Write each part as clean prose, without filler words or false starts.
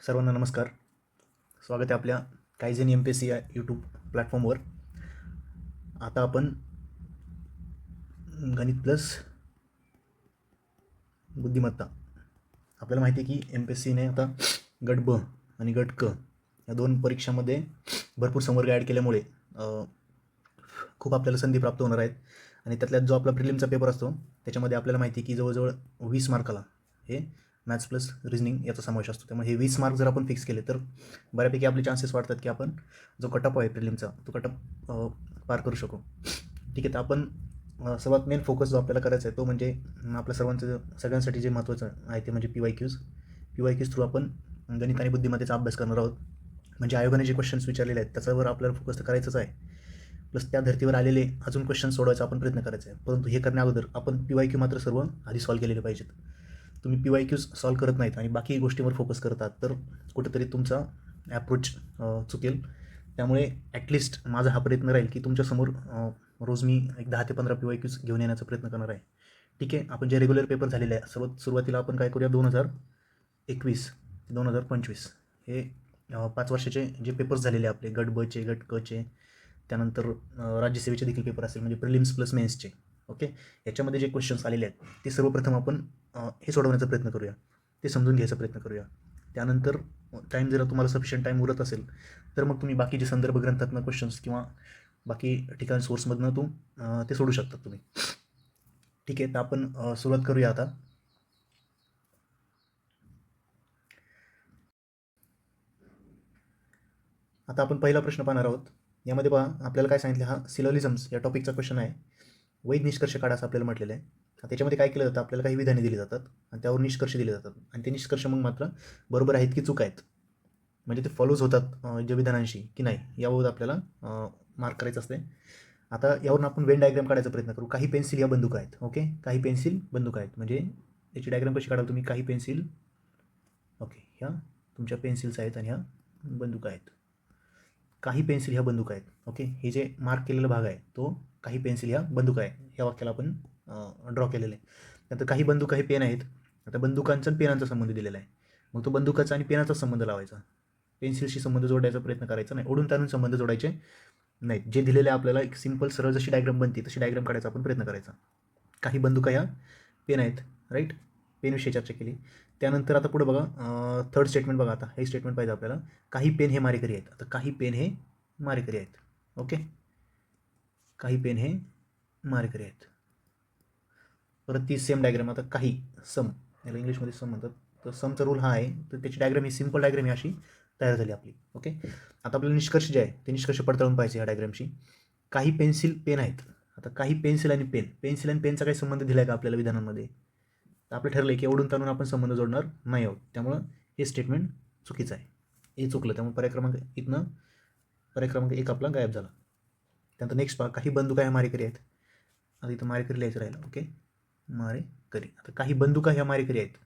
सर्वांना नमस्कार. स्वागत आहे आपल्या कायझेन MPSC या यूट्यूब प्लॅटफॉर्मवर. आता आपण गणित प्लस बुद्धिमत्ता, आपल्याला माहिती आहे की MPSCने आता गट ब आणि गट क या दोन परीक्षांमध्ये भरपूर संवर्ग ॲड केल्यामुळे खूप आपल्याला संधी प्राप्त होणार आहेत. आणि त्यातल्यात जो आपला प्रिलिमचा पेपर असतो त्याच्यामध्ये आपल्याला माहिती आहे की जवळजवळ 20 मार्काला हे मॅथ्स प्लस रिझनिंग याचा समावेश असतो. त्यामुळे हे 20 मार्क जर आपण फिक्स केले तर बऱ्यापैकी आपले चान्सेस वाढतात की आपण जो कटअप आहे प्रिलिमचा तो कटअप पार करू शकू. ठीक आहे, तर आपण सर्वात मेन फोकस जो आपल्याला करायचा आहे तो म्हणजे आपल्या सगळ्यांसाठी जे महत्त्वाचं आहे ते म्हणजे PYQs थ्रू आपण गणित आणि बुद्धिमत्तेचा अभ्यास करणार आहोत. म्हणजे आयोगाने जे क्वेश्चन्स विचारलेले आहेत त्याच्यावर आपल्याला फोकस तर करायचंच आहे, प्लस त्या धर्तीवर आलेले अजून क्वेश्चन सोडवायचा आपण प्रयत्न करायचा आहे. परंतु हे करण्या अगोदर आपण PYQ मात्र सर्व आधी सॉल्व केलेले पाहिजेत. तुम्ही PYQs सॉल्व करत नाहीत आणि बाकी गोष्टींवर फोकस करतात तर कुठेतरी तुमचा ॲप्रोच चुकेल. त्यामुळे ॲटलिस्ट माझा हा प्रयत्न राहील की तुमच्यासमोर रोज मी एक 10 ते 15 PYQs घेऊन येण्याचा प्रयत्न करणार आहे. ठीक आहे, आपण जे रेग्युलर पेपर झालेले आहे सुरुवातीला आपण काय करूया, 2021 ते 2025 हे 5 वर्षाचे जे पेपर्स झालेले आपले गट बचे गट कचे, त्यानंतर राज्यसेवेचे देखील पेपर असेल म्हणजे प्रिलिम्स प्लस मेन्सचे. ओके, याच्यामध्ये जे क्वेश्चन्स आलेले आहेत ते सर्वप्रथम आपण हे सोडवण्याचा प्रयत्न करूया, ते समजून घ्यायचा प्रयत्न करूया. त्यानंतर टाईम जर तुम्हाला सफिशियंट टाईम उरत असेल तर मग तुम्ही बाकीचे संदर्भ ग्रंथातनं क्वेश्चन्स किंवा बाकी ठिकाण सोर्समधनं ते सोडू शकता तुम्ही. ठीक आहे, तर आपण सुरुवात करूया आता. आता आपण पहिला प्रश्न पाहणार आहोत. यामध्ये पहा आपल्याला काय सांगितलं, हा सिलोलिझम्स या टॉपिकचा क्वेश्चन आहे. वैध निष्कर्ष काढा असं आपल्याला म्हटलेलं आहे. त्याच्यामध्ये काय केलं जातं, आपल्याला काही विधाने दिली जातात आणि त्यावर निष्कर्ष दिले जातात आणि ते निष्कर्ष मग मात्र बरोबर आहेत की चूक आहेत, म्हणजे ते फॉलोज होतात ज्या विधानांशी की नाही, याबाबत आपल्याला मार्क करायचं असते. आता यावरून आपण वेन डायग्राम काढायचा प्रयत्न करू. काही पेन्सिल या बंदूक आहेत. ओके, काही पेन्सिल बंदूक आहेत म्हणजे याची डायग्राम कशी काढाल तुम्ही, काही पेन्सिल, ओके, ह्या तुमच्या पेन्सिल्स आहेत आणि ह्या बंदूक आहेत. काही पेन्सिल ह्या बंदूक आहेत. ओके, हे जे मार्क केलेला भाग आहे तो काही पेन्सिल ह्या बंदूक आहे ह्या वाक्याला आपण ड्रॉ केलेलं आहे. नंतर काही बंदूक हे पेन आहेत. आता बंदुकांचा आणि पेनांचा संबंध दिलेला आहे, मग तो बंदुकाचा आणि पेनाचा संबंध लावायचा, पेन्सिलशी संबंध जोडायचा प्रयत्न करायचा नाही, ओढून ताणून संबंध जोडायचे नाहीत. जे दिलेलं आहे आपल्याला एक सिंपल सरळ जशी डायग्राम बनते तशी डायग्राम काढायचा आपण प्रयत्न करायचा. काही बंदुका ह्या पेन आहेत, राईट, पेनविषयी चर्चा केली. त्यानंतर आता पुढे बघा, थर्ड स्टेटमेंट बघा. आता हे स्टेटमेंट पाहिजे आपल्याला, काही पेन हे मारेकरी आहेत. आता काही पेन हे मारेकरी आहेत. ओके, काही पेन हे मारेकरी आहेत. परत ती सेम डायग्राम. आता काही सम, याला इंग्लिशमध्ये सम म्हणतात, तर समचा रूल हा आहे, तर त्याची डायग्राम ही सिंपल डायग्राम ही अशी तयार झाली आपली. ओके, आता आपल्याला निष्कर्ष जे आहे ते निष्कर्ष पडताळून पाहिजे ह्या डायग्रामशी. काही पेन्सिल पेन आहेत. आता काही पेन्सिल आणि पेनचा काही संबंध दिला आहे का आपल्याला विधानांमध्ये, तर आपलं ठरलं आहे की एवढून ताणून आपण संबंध जोडणार नाही आहोत. त्यामुळं हे स्टेटमेंट चुकीचं आहे, हे चुकलं. त्यामुळे पर्याय क्रमांक 1 आपला गायब झाला. त्यानंतर नेक्स्ट पहा, काही बंदुका ह्या मारेकरी आहेत. आता इथं मारेकरी लिहायचं राहिलं. ओके, मारेकरी. आता काही बंदुका ह्या मारेकरी आहेत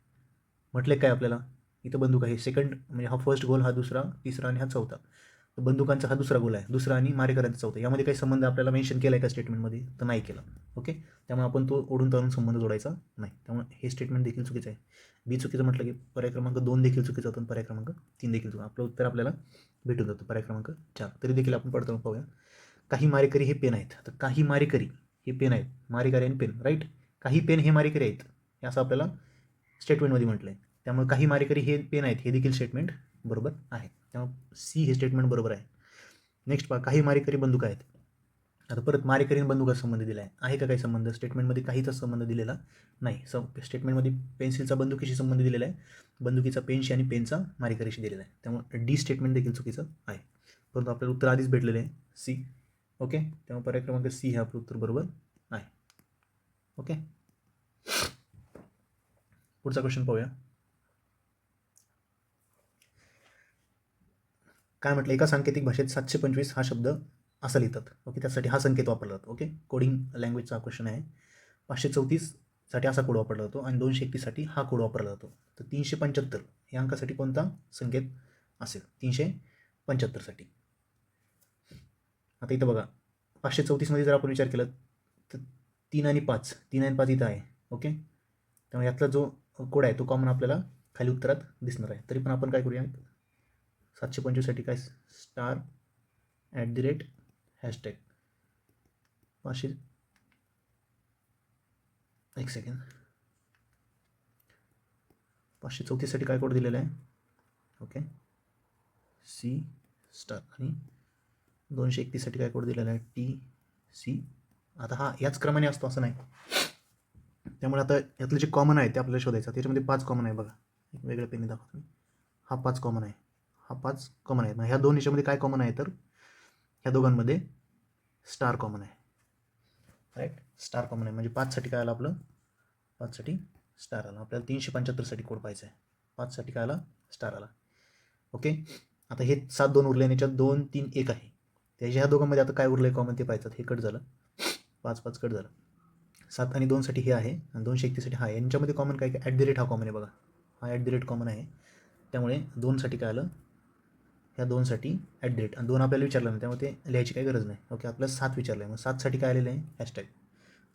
म्हटले काय आपल्याला, इथं बंदूक आहे. सेकंड म्हणजे हा फर्स्ट गोल, हा दुसरा, तिसरा आणि हा चौथा. तर बंदुकांचा हा दुसरा गोल आहे, दुसरा आणि मारेकऱ्यांचा चौथा. यामध्ये काही संबंध आपल्याला मेन्शन केला आहे का स्टेटमेंटमध्ये, तर नाही केला. ओके, त्यामुळे आपण तो ओढून ताणून संबंध जोडायचा नाही. त्यामुळे हे स्टेटमेंट देखील चुकीचं आहे. बी चुकीचं म्हटलं की पर्याय क्रमांक 2 देखील चुकीचं होतं आणि पर्याय क्रमांक 3 देखील चुकीचं. आपलं उत्तर आपल्याला भेटून जातं पर्याय क्रमांक 4. तरी देखील आपण पडताळून पाहूया. काही मारेकरी हे पेन आहेत. तर काही मारेकरी हे पेन आहेत, मारेकरी आणि पेन, राईट. काही पेन हे मारेकरी आहेत हे असं आपल्याला स्टेटमेंटमध्ये म्हटलं आहे. त्यामुळे काही मारेकरी हे पेन आहेत हे देखील स्टेटमेंट बरोबर आहे. त्यामुळे सी हे स्टेटमेंट बरोबर आहे. नेक्स्ट पहा, काही मारेकरी बंदूक आहेत. आता परत मारेकरी आणि बंदुकाचा संबंध दिला आहे का काही संबंध, स्टेटमेंटमध्ये काहीच संबंध दिलेला नाही. स्टेटमेंटमध्ये पेन्सिलचा बंदुकीशी संबंध दिलेला आहे, बंदुकीचा पेनशी आणि पेनचा मारेकरीशी दिलेला आहे. त्यामुळे डी स्टेटमेंट देखील चुकीचं आहे. परंतु आपल्याला उत्तर आधीच भेटलेलं आहे सी. ओके, त्यामुळे पर्याय क्रमांक सी हे आपलं उत्तर बरोबर आहे. ओके, पुढचा क्वेश्चन पाहूया. काय म्हटलं, एका सांकेतिक भाषेत 725 हा शब्द असा लिहितात. ओके, त्यासाठी हा संकेत वापरला जातो. ओके, कोडिंग लँग्वेजचा क्वेश्चन आहे. 534 साठी असा कोड वापरला जातो आणि 231 साठी हा कोड वापरला जातो. तर 375 या अंकासाठी कोणता संकेत असेल, 375 साठी. आता इथं बघा, 534 मध्ये जर आपण विचार केला तर 3 आणि 5 इथं आहे. ओके, त्यामुळे यातला जो कोड आहे तो कॉमन आपल्याला खाली उत्तरात दिसणार आहे. तरी पण आपण काय करूया, 725साठी काय *@ हॅशटॅग 500 एक सेकंड 534साठी काय कोड दिलेला आहे, ओके C* आणि 231साठी काय कोड दिलेला आहे TC. आता हा याच क्रमाने असतो असं नाही, त्यामुळे आता यातलं जे कॉमन आहे ते आपल्याला शोधायचं. त्याच्यामध्ये 5 कॉमन आहे बघा, एक वेगळ्या पेनने दाखवतो मी. हा 5 कॉमन आहे, हा 5 कॉमन आहे. मग ह्या दोन याच्यामध्ये काय कॉमन आहे, तर ह्या दोघांमध्ये स्टार कॉमन आहे, राईट. स्टार कॉमन आहे म्हणजे 5साठी काय आलं आपलं, 5साठी स्टार आला. आपल्याला 375साठी कोड पाहिजे आहे, 5साठी काय आला, स्टार आला. ओके. आता हे 7 2 उरले आणि याच्यात 2 3 1 आहे. त्याच्या ह्या दोघांमध्ये आता काय उरलं कॉमन ते पाहिजे. हे कट झालं, 5 5 कट झालं. 7 आणि 2साठी हे आहे आणि 231साठी हा आहे. यांच्यामध्ये कॉमन काय काय, @ हा कॉमन आहे बघा, हा @ कॉमन आहे. त्यामुळे 2साठी काय आलं, ह्या 2साठी @ आणि 2 आपल्याला विचारलं नाही त्यामुळे ते लिहायची काही गरज नाही. ओके. आपल्याला 7 विचारलं आहे, मग 7साठी काय आलेलं आहे, हॅशटॅग.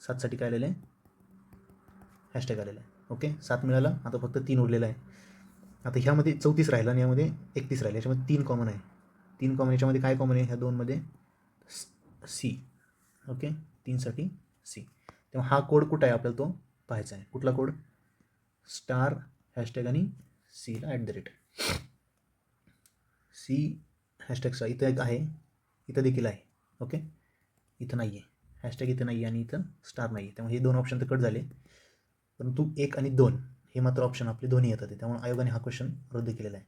7साठी काय आलेलं आहे, हॅशटॅग आलेलं आहे. ओके. 7 मिळाला, आता फक्त 3 उरलेलं आहे. आता ह्यामध्ये 34 राहिलं आणि यामध्ये 31 राहिलं. याच्यामध्ये 3 कॉमन आहे, 3 कॉमन. याच्यामध्ये काय कॉमन आहे, ह्या 2मध्ये C. ओके. 3साठी C. तेव्हा हा कोड कुठं आहे आपल्याला तो पाहायचा आहे. कुठला कोड, स्टार हॅशटॅग आणि Cला @ C हॅशटॅगचा इथं एक आहे, इथं देखील आहे. ओके. इथं नाही आहे हॅशटॅग, इथं नाही आहे आणि इथं स्टार नाही आहे. त्यामुळे हे 2 ऑप्शन तर कट झाले, परंतु 1 आणि 2 हे मात्र ऑप्शन आपले दोन्ही येतात. त्यामुळे आयोगाने हा क्वेश्चन रद्द केलेला आहे.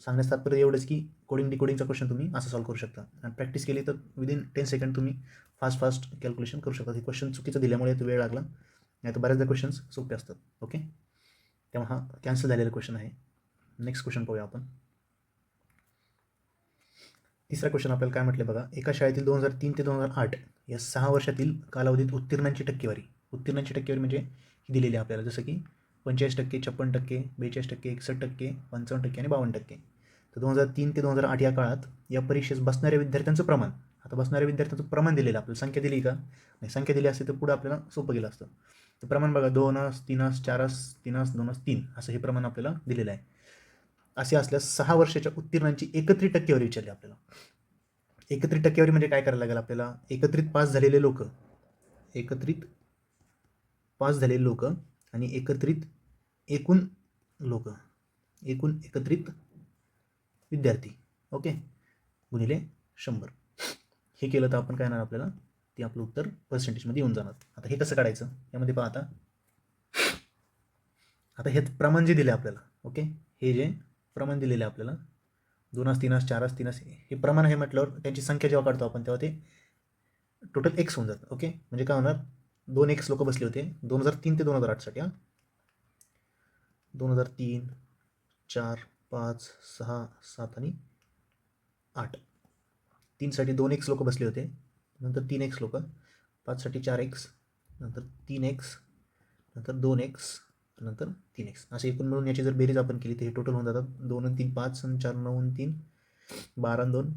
सांगण्यास तात्पर्य एवढंच की कोडिंग डिकोडिंगचा क्वेश्चन तुम्ही असं सॉल्व्ह करू शकता आणि प्रॅक्टिस केली तर विदिन 10 सेकंड तुम्ही फास्ट कॅल्क्युलेशन करू शकता. हे क्वेश्चन चुकीचं दिल्यामुळे तो वेळ लागला, नाही तर बऱ्याचदा क्वेश्चन्स सोपे असतात. ओके. तेव्हा हा कॅन्सल झालेला क्वेश्चन आहे. नेक्स्ट क्वेश्चन पाहूया आपण. तिसरा क्वेश्चन आपल्याला काय म्हटलं बघा, एका शाळेतील 2003 ते 2008 या 6 वर्षातील कालावधीत उत्तीर्णांची टक्केवारी म्हणजे ही दिलेली आहे आपल्याला, जसं की 45%, 56%, 42%, 61%, 55% आणि 52%. तर 2003 ते 2008 या काळात या परीक्षेस बसणाऱ्या विद्यार्थ्यांचं प्रमाण, आता बसणाऱ्या विद्यार्थ्यांचं प्रमाण दिलेलं आपल्याला, संख्या दिली का नाही, संख्या दिली असते तर पुढे आपल्याला सोपं गेलं असतं. तर प्रमाण बघा 2 3 4 3 2 3 असं हे प्रमाण आपल्याला दिलेलं आहे. असे असल्यास 6 वर्षाच्या उत्तीर्णांची एकत्रित टक्केवारी विचारली आपल्याला. एकत्रित टक्केवारी म्हणजे काय करायला लागेल आपल्याला, एकत्रित पास झालेले लोक आणि एकत्रित एकत्रित विद्यार्थी, ओके, गुणिले 100. हे केलं तर आपण काय येणार आपल्याला, ते आपलं उत्तर पर्सेंटेजमध्ये येऊन जाणार. आता हे कसं काढायचं, यामध्ये पहा आता हे प्रमाण जे दिले आपल्याला, ओके, हे जे प्रमाण दिलेले आपल्याला 2 3 4 3 हे प्रमाण आहे म्हटल्यावर त्यांची संख्या जेव्हा काढतो आपण तेव्हा ते टोटल एक्स होऊन जातं. ओके. म्हणजे काय होणार, 2x लोक बसले होते 2003 ते 2008साठी. 2003 4 5 6 7 आणि 8, 3साठी 2x लोक बसले होते, नंतर 3x लोक, 5साठी 4x, नंतर 3x, नंतर 2x, नंतर 3x, असे एकूण मिळून याची जर बेरीज आपण केली तर हे टोटल होऊन जातात 2 आणि 3 5 आणि 4 9 आणि 3 12 आणि 2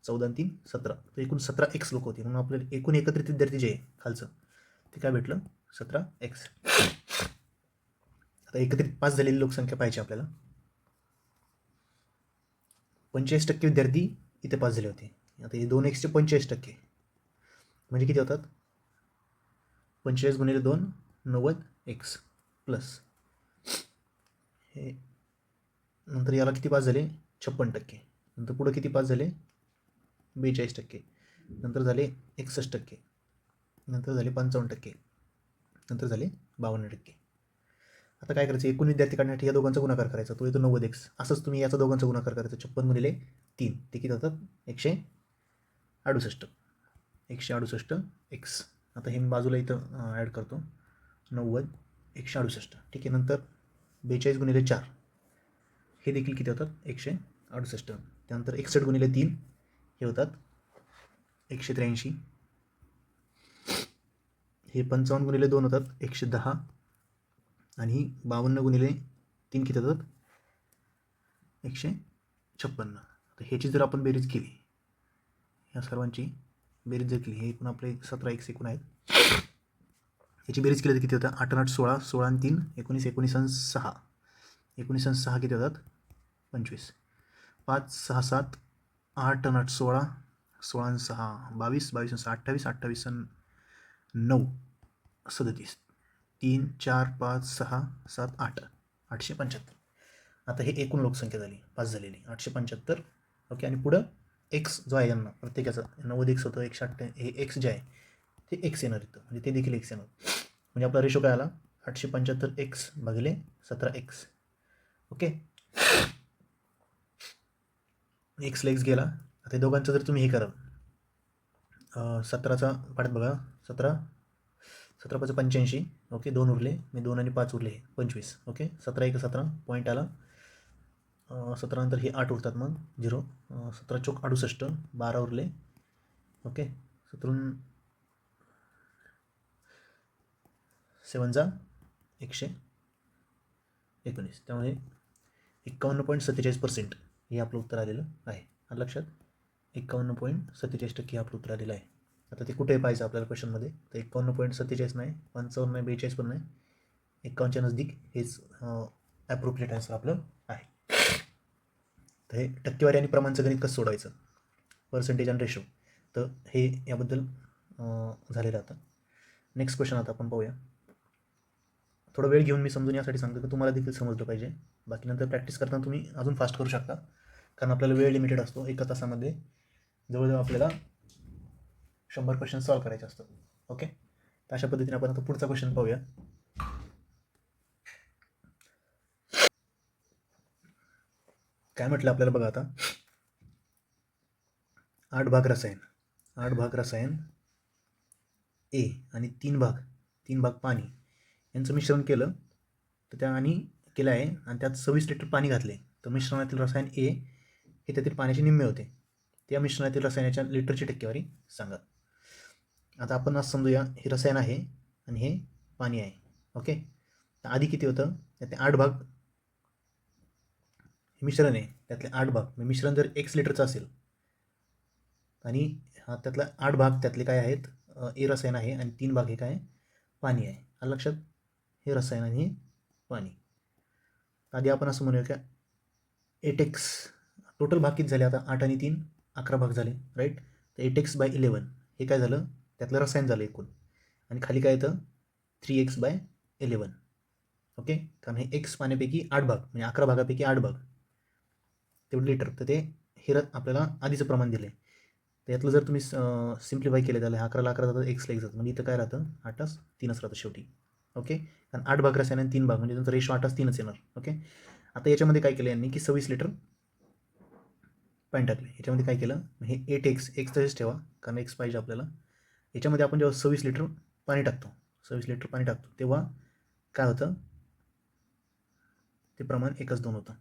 14 आणि 3 17. तर एकूण 17x लोक होते. म्हणून आपल्याला एकूण एकत्रित विद्यार्थी जे आहे खालचं ते काय भेटलं, 17x. आता एकत्रित पास झालेली लोकसंख्या पाहिजे आपल्याला. 45% विद्यार्थी इथे पास झाले होते. आता हे 2x चे 45% म्हणजे किती होतात, 45 गुणिले 2 90x प्लस हे, नंतर याला किती पास झाले 56%, नंतर पुढे किती पास झाले 42%, नंतर झाले 61%, नंतर झाले 55%, नंतर झाले 52%. आता काय करायचं, एकूण विद्यार्थी काढण्यासाठी या दोघांचा गुणाकार करायचा, तो येतो 90x. असंच तुम्ही याचा दोघांचा गुणाकार करायचा, 56 गुणिले 3 ते किती होतात 168, 168x. आता हे मी बाजूला इथं ॲड करतो, 90 168, ठीक आहे. नंतर 42 गुणिले 4 हे देखील किती होतात 168. त्यानंतर 61 गुणिले 3 हे होतात 183, हे 55 गुणिले 2 होतात 110 आणि 52 गुणिले 3 किती होतात 156. तर ह्याची जर आपण बेरीज केली, ह्या सर्वांची बेरीज जर केली, हे एकूण आपले 17x एकूण आहेत, ह्याची बेरीज केली तर किती होतं 8 8 16, 16 आणि 3 19, 19 आणि 6 19 आणि 6 किती होतात? 25. 5 6 7 8 आणि 8 16, 16 आणि 6 22, 22 आणि 6 28, 28 आणि 9 37, 3 4 5 6 7 8 875. आता हे एकूण लोकसंख्या झाली, पास झालेली 875. ओके, आणि पुढं एक्स जो आहे यांना प्रत्येकाचा 90 एक्स होतं, 108 हे एक्स जे आहे ते एक्स येणार इथं, म्हणजे ते देखील एक्स येणार. म्हणजे आपला रेशो काय आला? 875 एक्स भागिले 17 एक्स. ओके, एक्सला एक्स गेला. आता दोघांचं जर तुम्ही हे कराल 17चा पाड्यात बघा, 17 17 5 85. ओके, 2 उरले, मी 2 आणि 5 उरले 25. ओके, 17 1 17 पॉईंट आला. 17 नंतर हे 8 उरतात, मग 0. 17 चौक 68, 12 उरले. ओके, 17 7 119. त्यामुळे 51.47% हे आपलं उत्तर आलेलं आहे. आलं लक्षात? 51.47% हे आपलं उत्तर आलेलं आहे. आता ते कुठे पाहिजे आपल्याला क्वेश्चनमध्ये? तर 51.47 नाही, 55 नाही, 42 पण नाही, 51च्या नजदीक हेच ॲप्रोप्रिएट आन्सर आपलं आहे. तर हे टक्केवारी आणि प्रमाणचं गणित कसं सोडवायचं, पर्सेंटेज आणि रेशो, तर हे याबद्दल झालेलं आता. नेक्स्ट क्वेश्चन आता आपण पाहूया. थोडा वेळ घेऊन मी समजून यासाठी सांगतो की तुम्हाला देखील समजलं पाहिजे. बाकी नंतर प्रॅक्टिस करताना तुम्ही अजून फास्ट करू शकता, कारण आपल्याला वेळ लिमिटेड असतो. एका तासामध्ये जवळजवळ आपल्याला 100 क्वेश्चन सॉल्व्ह करायचे असतात. ओके, तर अशा पद्धतीने आपण आता पुढचा क्वेश्चन पाहूया. काय म्हटलं आपल्याला बघा आता, 8 भाग रसायन ए आणि 3 भाग पाणी यांचं मिश्रण केलं, तर त्या आणि केलं आहे आणि त्यात 26 लिटर पाणी घातले, तर मिश्रणातील रसायन ए हे त्यातील पाण्याचे निम्मे होते. त्या मिश्रणातील रसायनाच्या लिटरची टक्केवारी सांगा. आता आपण असं समजूया हे रसायन आहे आणि हे पाणी आहे. ओके, तर आधी किती होतं? त्यातले 8 भाग हे मिश्रण आहे, त्यातले 8 भाग मिश्रण जर x लिटरचं असेल आणि त्यातला 8 भाग त्यातले काय आहेत? ए रसायन आहे आणि 3 भाग हे काय? पाणी आहे. आलं लक्षात? हे रसायन आणि हे पाणी. आधी आपण असं म्हणूया का 8x टोटल भाग किती झाले? आता 8 आणि 3 11 भाग झाले, राईट? तर 8x/11 हे काय झालं? त्यातलं रसायन झालं एकूण, आणि खाली काय येतं? 3x/11. ओके, कारण हे एक्स पाण्यापैकी 8 भाग म्हणजे 11 भागापैकी 8 भाग तेवढं लिटर, तर ते हे आपल्याला आधीचं प्रमाण दिलं आहे. त्यातलं जर तुम्ही सिम्प्लिफाय केलं त्याला 11ला 11 जातं, एक्सला 1 जातं, म्हणजे इथं काय राहतं? 8च 3च राहतं शेवटी. ओके, कारण 8 भाग रसायन आणि 3 भाग म्हणजे त्यांचा रेशो 8च 3च येणार. ओके, आता याच्यामध्ये काय केलं यांनी की 26 लिटर पाणी टाकले. याच्यामध्ये काय केलं? हे 8x तसेच ठेवा, कारण एक्स पाहिजे आपल्याला. याच्यामध्ये आपण जेव्हा 26 लिटर पाणी टाकतो तेव्हा काय होतं? ते प्रमाण 1:2 होतं,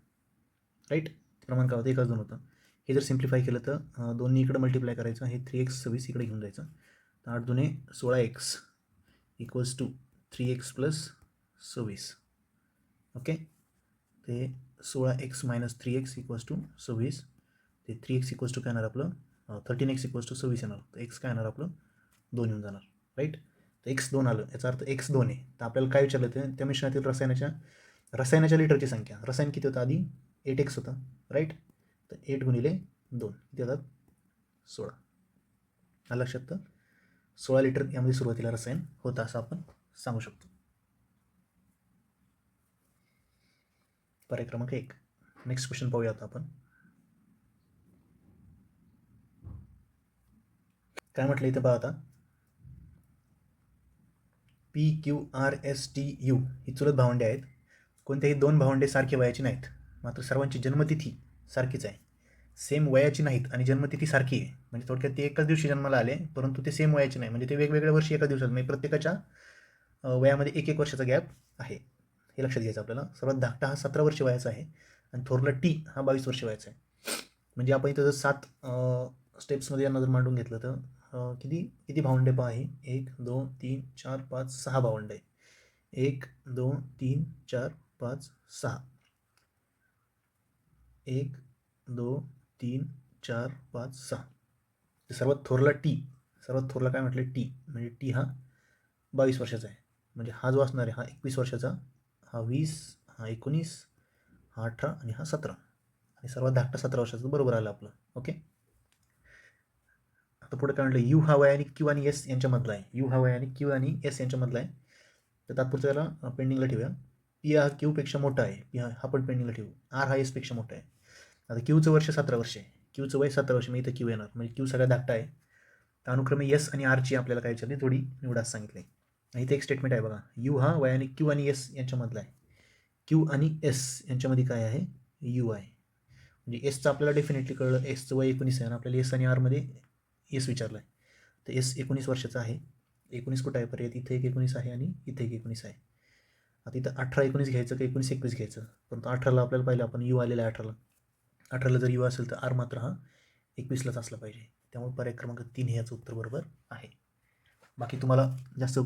राईट? ते प्रमाण काय होतं? 1:2 होतं. हे जर सिम्प्लिफाय केलं तर दोन्ही इकडे मल्टिप्लाय करायचं, हे 3x 26 इकडे घेऊन जायचं, तर 8 दुने 16x equals to 3x + 26. Okay, ते 16x - 3x इक्वल्स टू 26. ते 3x इक्वल्स टू काय येणार आपलं? 13x इक्वल्स टू 26 येणार. तर x काय येणार आपलं? 2 येऊन जाणार, राईट? तर x 2 आलं, याचा अर्थ x 2 आहे. तर आपल्याला काय विचारलं ते? त्या मिश्रणातील रसायनाच्या लिटरची संख्या. रसायन किती होतं आधी? 8x होतं, राईट? तर 8 × 2 किती होतात? 16. आलं लक्षात? तर 16 लिटर यामध्ये सुरुवातीला रसायन होतं असं आपण सांगू शकतो. पर्याय क्रमांक 1. नेक्स्ट क्वेश्चन पाहूया आता आपण. काय म्हटलं इथं पहा आता, PQRSTU ही चुलत भावंडे आहेत. कोणत्याही 2 भावंडे सारखे वयाची नाहीत, मात्र सर्वांची जन्मतिथी सारखीच आहे. सेम वयाची नाहीत आणि जन्मतिथी सारखी आहे, म्हणजे थोडक्यात ते एकाच दिवशी जन्माला आले, परंतु ते सेम वयाचे नाही, म्हणजे ते वेगवेगळ्या वर्षी एका दिवसात, म्हणजे प्रत्येकाच्या वयामध्ये 1-1 वर्षाचा गॅप आहे. हे लक्षात घ्यायचं आपल्याला. सर्वात धाकटा हा 17 वर्ष वयाचा आहे आणि थोरला टी हा 22 वर्ष वयाचा आहे. म्हणजे आपण इथं जर 7 स्टेप्समध्ये यांना जर मांडून घेतलं तर किती किती भावंडे पहा, आहे 1 2 3 4 5 6 भावंडे. 1 2 3 4 5 6. 1 2 3 4 5 6. सर्वात थोरला काय म्हटलं? टी, म्हणजे टी हा 22 वर्षाचा आहे. म्हणजे हा जो असणार आहे हा 21 वर्षाचा, हा 20, हा 19 हा 18 आणि हा 17 आणि सर्वात धाकटा 17 वर्षाचं बरोबर आलं आपलं. ओके. आता पुढे काय म्हटलं, यू हा वय आणि क्यू आणि एस यांच्यामधला आहे. यू हा वय आणि क्यू आणि एस यांच्यामधला आहे. तर तात्पुरतं त्याला पेंडिंगला ठेवूया. पी हा क्यूपेक्षा मोठा आहे. पी हा पण पेंडिंगला ठेवू. आर हा एसपेक्षा मोठा आहे. आता क्यूचं वर्ष 17 वर्ष आहे. क्यूचं वय 17 वर्ष, मी इथं क्यू येणार म्हणजे क्यू सगळ्यात धाकटा आहे. तर अनुक्रमे एस आणि आरची आपल्याला काय विचारली, थोडी निवडास सांगितले. इथे एक स्टेटमेंट आहे बघा, यू हा वय आणि क्यू आणि एस यांच्यामधला आहे. क्यू आणि एस यांच्यामध्ये काय आहे, यू आहे. म्हणजे एसचं आपल्याला डेफिनेटली कळलं, एसचं वय 19 आहे आणि आपल्याला एस आणि आरमध्ये एस विचारला आहे. तर एस 19 वर्षाचा आहे. 19 कुठं आहे पर्याय, इथे एक 19 आहे आणि इथे एक 19 आहे. आता इथं 18 19 घ्यायचं का 19 21 घ्यायचं, परंतु 18ला आपल्याला पाहिलं आपण यू आलेला आहे. 18ला जर यू असेल तर आर मात्र हा 21लाच असला पाहिजे. त्यामुळे पर्याय क्रमांक 3 हे याचं उत्तर बरोबर आहे. बाकी तुम्हाला जास्त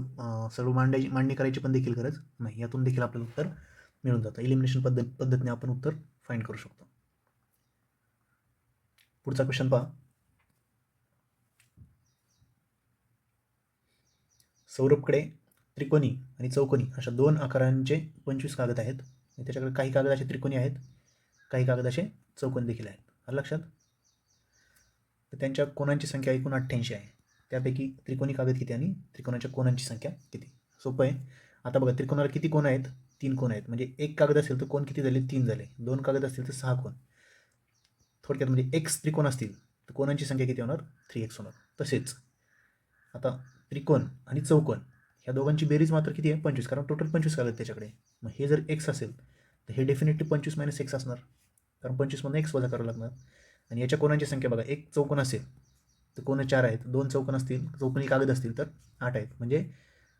सर्व मांडणी करायची पण देखील गरज नाही, यातून देखील आपल्याला उत्तर मिळून जातं. इलिमिनेशन पद्धतीने आपण उत्तर फाइंड करू शकतो. पुढचा क्वेश्चन पहा. सौरभकडे त्रिकोणी आणि चौकोनी अशा 2 आकारांचे 25 कागद आहेत. त्याच्याकडे काही कागद असे त्रिकोणी आहेत, काही कागद असे चौकोनी देखील आहेत. आलं लक्षात. तर त्यांच्या कोणांची संख्या एकूण 88 आहे. त्यापैकी त्रिकोणी कागद किती आणि त्रिकोणाच्या कोणांची संख्या किती. सोपं आहे. आता बघा, त्रिकोणाला किती कोण आहेत, 3 कोण आहेत. म्हणजे एक कागद असेल तर कोण किती झाले, 3 झाले. 2 कागद असतील तर 6 कोण. थोडक्यात म्हणजे एक्स त्रिकोण असतील तर कोणांची संख्या किती होणार, 3x होणार. तसेच आता त्रिकोण आणि चौकोन ह्या दोघांची बेरीज मात्र किती आहे, 25, कारण टोटल 25 कागद त्याच्याकडे. मग हे जर एक्स असेल तर हे डेफिनेटली 25 - x असणार, कारण 25मधून x वजा करावं लागणार. आणि याच्या कोणांची संख्या बघा, एक चौकोन असेल तर कोण 4 आहेत, 2 चौकोन असतील, चौकोनी कागद असतील तर 8 आहेत. म्हणजे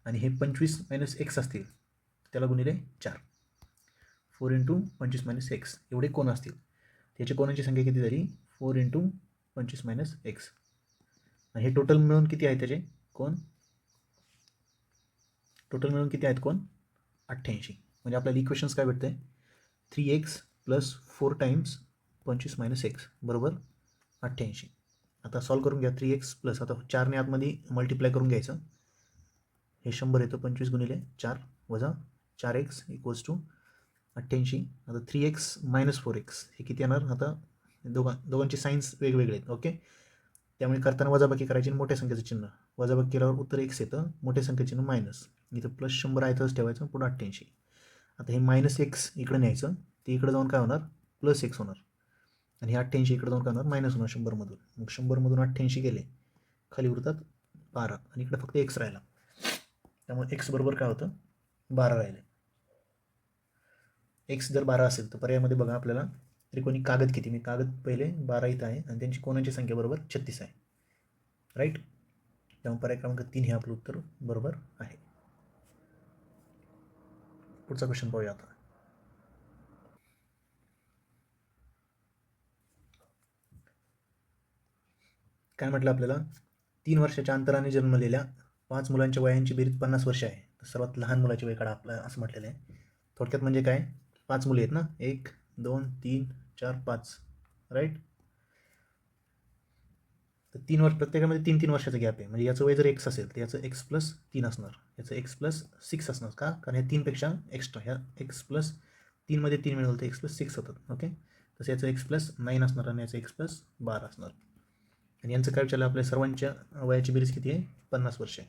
आणि हे 25 - x असतील त्याला गुणिले 4, 4 × 25 - x एवढे कोण असतील. त्याची कोणांची संख्या किती झाली, 4 × 25 - x. आणि हे टोटल मिळून किती आहे त्याचे कोण, टोटल मिळून किती आहेत कोण, 88. म्हणजे आपल्याला इक्वेशन्स काय भेटते, 3x + 4 × 25 - x बरोबर 88. आता सॉल्व करून घ्या. 3x प्लस आता 4ने आतमध्ये मल्टिप्लाय करून घ्यायचं. हे 100 येतं. 25 × 4 वजा 4x = 88. आता 3x - 4x हे किती येणार. आता दोघांचे साईन्स वेगवेगळे आहेत. ओके. त्यामुळे करताना वजाबाकी करायची. मोठ्या संख्येचं चिन्ह वजाबाकी केल्यावर उत्तर x येतं. मोठ्या संख्येचं चिन्ह मायनस. इथं +100 आहे तसंच ठेवायचं. पुढं 88. आता हे -x इकडे न्यायचं. ते इकडे जाऊन काय होणार, +x होणार. आणि हे 88 इकडे जाऊन काय होणार, मायनस होणार 100मधून. मग 100मधून 88 गेले, खाली उरतात 12 आणि इकडे फक्त x राहिला. त्यामुळे x बरोबर काय होतं, 12 राहिले. x जर 12 असेल तर पर्यायामध्ये बघा आपल्याला त्रिकोणी कागद किती. मी कागद पहिले 12 इथं आहे आणि त्यांची कोणाची संख्या बरोबर 36 आहे. राईट. त्यामुळे पर्याय क्रमांक 3 हे आपलं उत्तर बरोबर आहे. पुढचा क्वेश्चन पाहूया आता. काय म्हटलं आपल्याला, 3 वर्षाच्या अंतराने जन्मलेल्या 5 मुलांच्या वयांची बेरीज 50 वर्ष आहे. तर सर्वात लहान मुलाची वय काढा आपलं, असं म्हटलेलं आहे. थोडक्यात म्हणजे काय, 5 मुली आहेत ना, 1 2 3 4 5. राईट. तर 3 वर्ष प्रत्येकामध्ये 3 वर्षाचा गॅप आहे. म्हणजे याचं वय जर x असेल तर याचं x + 3 असणार, याचं x + 6 असणार. का, कारण ह्या 3पेक्षा एक्स्ट्रा, ह्या x + 3 मध्ये 3 मिळवलं तर x + 6 होतात. ओके. तसं याचं x + 9 असणार आणि याचं x + 12 असणार. आणि यांचं काय विचारलं, आपल्या सर्वांच्या वयाची बेरीज किती आहे, 50 वर्ष आहे.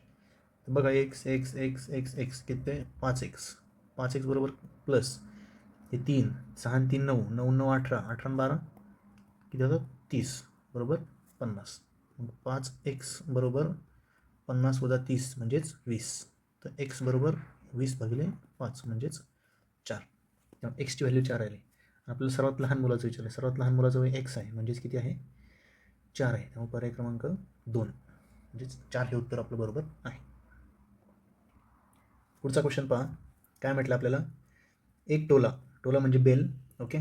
तर बघा, x किती आहे, 5x. 5x बरोबर प्लस हे 3, 6 आणि 3 9, 9 9 18, 18 आणि 12 किती होतं, 30 बरोबर 50. 5x बरोबर 50 वजा 30 म्हणजेच 20. तर x बरोबर 20/5 म्हणजेच 4. त्यामुळे एक्सची व्हॅल्यू 4 आली. आपल्याला सर्वात लहान मुलाचं विचारलं. सर्वात लहान मुलाचं वय x आहे, म्हणजेच किती आहे, 4 आहे. त्यामुळे पर्याय क्रमांक 2 म्हणजेच 4 हे उत्तर आपलं बरोबर आहे. पुढचा क्वेश्चन पहा. काय म्हटलं आपल्याला, एक टोला म्हणजे बेल. ओके.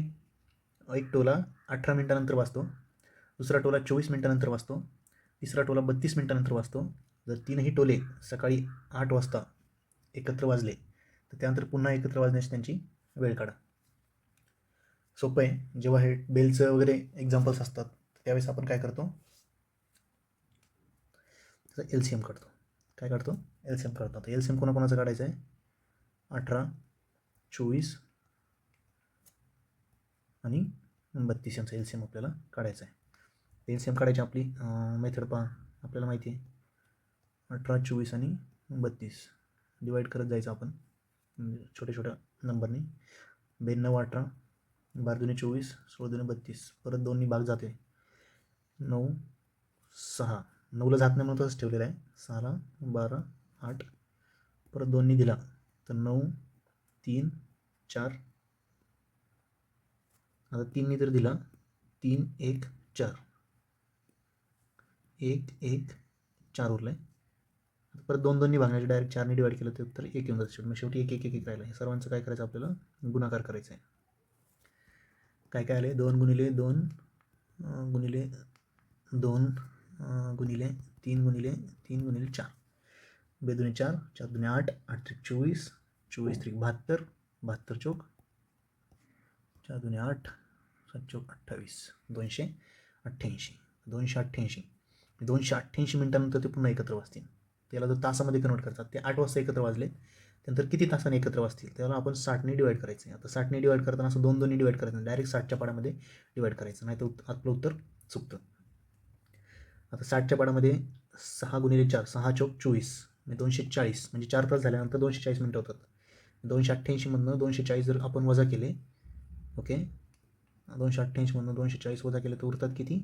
एक टोला 18 मिनिटानंतर वाजतो, दुसरा टोला 24 मिनिटानंतर वाजतो, तिसरा टोला 32 मिनिटानंतर वाजतो. जर 3ही टोले सकाळी 8 वाजता एकत्र वाजले तर त्यानंतर पुन्हा एकत्र वाजण्याची त्यांची वेळ काढा. सोपं आहे. जेव्हा हे बेलचं वगैरे एक्झाम्पल्स असतात त्यावेळेस आपण काय करतो, त्याचा LCM काढतो. काय काढतो, LCM काढतो. आता LCM कोणाकोणाचं काढायचं आहे, 18 24 आणि 32 यांचा LCM आपल्याला काढायचा आहे. LCM काढायची आपली मेथड पहा. आपल्याला माहिती आहे 18, 24 आणि 32 डिवाईड करत जायचं आपण छोट्या छोट्या नंबरनी. 92, 18, 12 दुणे 24, 16 दुणे 32, परत 2नी भाग जाते 9, 6, 9ला जात नाही म्हणून तसंच ठेवलेलं आहे. 6ला 12, 8, परत 2नी दिला तर 9, 3, 4, आता 3नी तर दिला 3, 1, 4, 1, 1, 4 उरलं आहे. परत 2नी भागण्याचे डायरेक्ट 4नी डिवाईड केलं तर 1 येऊन जातं. मग शेवटी 1, 1, 1, 1 राहिलं. हे सर्वांचं काय करायचं आपल्याला गुणाकार करायचा आहे. काय काय आले 2 गुणिले 2 गुणिले 2 गुणिले 3 गुणिले 3 गुणिले 4, 2 दुणे 4, 4 दुणे 8, 8 त्रिक 24, 24 त्रिक 72, 72 चौक 4 दुणे 8, 7 चौक 28, 288, 288, 288 मिनिटानंतर ते पुन्हा एकत्र वाजतील. त्याला जर तासामध्ये कन्वर्ट करतात ते 8 वाजता एकत्र वाजले त्यानंतर किती तासाने एकत्र वाजतील त्याला आपण 60ने डिवाईड करायचं आहे. आता 60ने डिवाईड करताना असं 2 डिवाईड करायचं नाही, डायरेक्ट 60च्या पाडामध्ये डिवाईड करायचं, नाही तर आपलं उत्तर चुकतं. आता 60च्या पाडामध्ये 6 गुणिले 4, 6 चौक 24 म्हणजे 240, म्हणजे 4 तास झाल्यानंतर 240 मिनिटं होतात. 288मधनं 240 जर आपण वजा केले, ओके, 288मधनं 240 वजा केले तर उरतात किती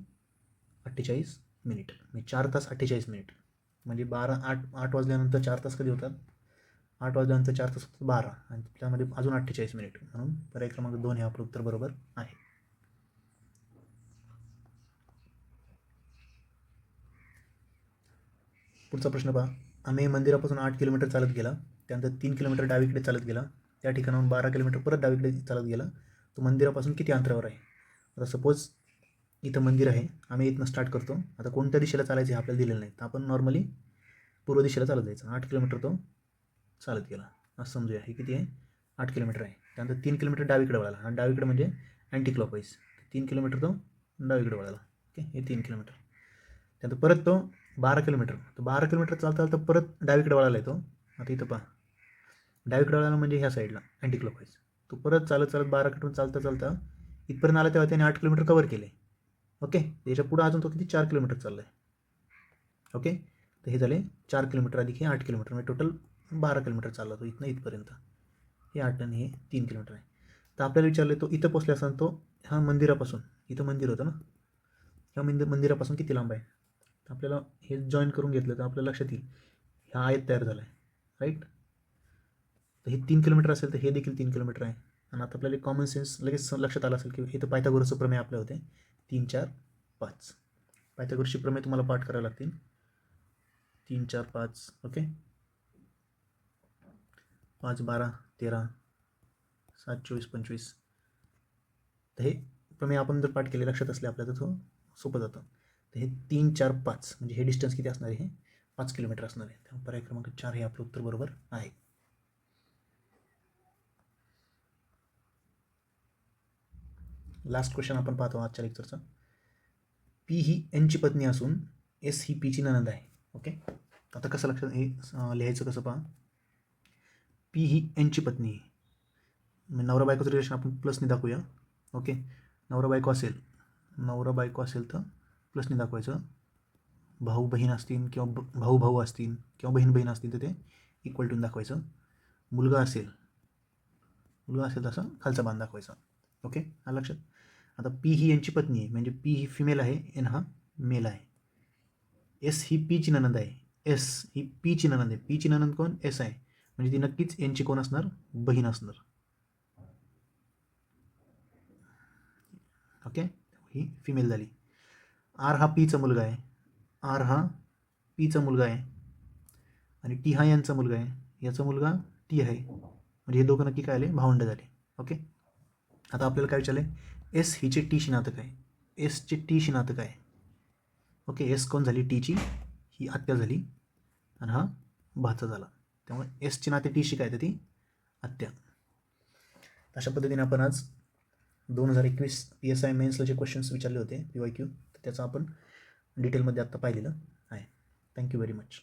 48 मिनिट. म्हणजे 4 तास 48 मिनिट. म्हणजे 8 वाजल्यानंतर 4 तास कधी होतात 8 वाजल्यानंतर 4 तास होतात 12 आणि त्यामध्ये अजून 48 मिनिट. म्हणून पर्याय क्रमांक 2 हे आपलं उत्तर बरोबर आहे. पुढचा प्रश्न पहा. आम्ही मंदिरापासून 8 किलोमीटर चालत गेला, त्यानंतर 3 किलोमीटर डावीकडे चालत गेला, त्या ठिकाणाहून 12 किलोमीटर परत डावीकडे चालत गेला. तो मंदिरापासून किती अंतरावर आहे. आता सपोज इथं मंदिर आहे, आम्ही इथनं स्टार्ट करतो. आता कोणत्या दिशेला चालायचं हे आपल्याला दिलेलं नाही, तर आपण नॉर्मली पूर्व दिशेला चालत जायचं. 8 किलोमीटर तो चालत गेला असं समजूया. हे किती आहे 8 किलोमीटर आहे. त्यानंतर 3 किलोमीटर डावीकडे वळाला, आणि डावीकडे म्हणजे अँटी क्लॉकवाईज 3 किलोमीटर तो डावीकडे वळाला. ओके, हे 3 किलोमीटर. त्यानंतर परत तो 12 किलोमीटर, तर 12 किलोमीटर चालता चालता परत डावीकडे वळाला येतो. आता इथं पहा डावीकडे वळाला म्हणजे ह्या साईडला अँटी क्लॉकवाईज. तो परत चालत चालत 12 किलोमीटर चालता चालता इथपर्यंत आला तेव्हा त्याने 8 किलोमीटर कवर केले. ओके, त्याच्या पुढं अजून तो किती 4 किलोमीटर चालला आहे. ओके, तर हे झाले 4 किलोमीटर अधिक हे 8 किलोमीटर, म्हणजे टोटल 12 किलोमीटर चालला तो इथनं इथपर्यंत. हे 8 आणि हे 3 किलोमीटर आहे. तर आपल्याला विचारले तो इथं पोचले असताना तो ह्या मंदिरापासून, इथं मंदिर होतं ना, ह्या मंदिरापासून किती लांब आहे. तर आपल्याला हे जॉईन करून घेतलं तर आपल्याला लक्षात येईल ह्या आयत तयार झाला आहे, राईट. तर हे 3 किलोमीटर असेल तर हे देखील 3 किलोमीटर आहे. आणि आता आपल्याला कॉमन सेन्स लगेच लक्षात आलं असेल की इथं पायथागोरसचं प्रमेय आपले होते 3, 4, 5. पायथागोरसचे प्रमेय तुम्हाला पाठ करावे लागतील 3, 4, 5. ओके, 5, 12, 13, 7, 24, 25. तर हे प्रमेय आपण जर पाठ केले लक्षात असले आपल्या तर तो सोपं जातं. तर हे 3, 4, 5 म्हणजे हे डिस्टन्स किती असणार आहे, हे 5 किलोमीटर असणार आहे. त्यामुळे पर्याय क्रमांक 4 हे आपलं उत्तर बरोबर आहे. लास्ट क्वेश्चन आपण पाहतो आजच्या लेक्चरचा. पी ही एनची पत्नी असून एस ही पीची ननंद आहे. ओके, आता कसं लक्षात हे लिहायचं कसं पहा. पी ही एनची पत्नी आहे, नवरा बायकोचं रिलेशन आपण प्लसने दाखवूया. ओके, नवरा बायको असेल तर प्लसने दाखवायचं. भाऊ बहीण असतील किंवा भाऊ भाऊ असतील किंवा बहीण बहीण असतील तर ते इक्वल टून दाखवायचं. मुलगा असेल तसं खालचा बाण दाखवायचा. ओके, हा लक्षात. आता पी ही यांची पत्नी आहे म्हणजे पी ही फिमेल आहे, एन हा मेल आहे. एस ही पीची ननंद आहे, एस ही पीची ननंद आहे. पीची ननंद कोण, एस आहे, म्हणजे ती नक्कीच एनची कोण असणार, बहीण असणार. ओके, ही फिमेल झाली. आर हा पीचा मुलगा आहे, आणि टी हा यांचा मुलगा आहे, याचा मुलगा टी आहे, म्हणजे हे दोघं नक्की काय आले, भावंड झाले. ओके, आता आपल्याला काय विचारले, एस हिचे टीशी नातं काय, एसचे टीशी नातं काय. ओके, एस कोण झाली, टीची, ही आत्या झाली आणि हा भाचा झाला. त्यामुळे एसची नाते टीशी काय तर ती आत्या. अशा पद्धतीने आपण आज 2021 PSI मेन्सला जे क्वेश्चन्स विचारले होते PYQ, तर त्याचं आपण डिटेलमध्ये आत्ता पाहिलेलं आहे. Thank you very much.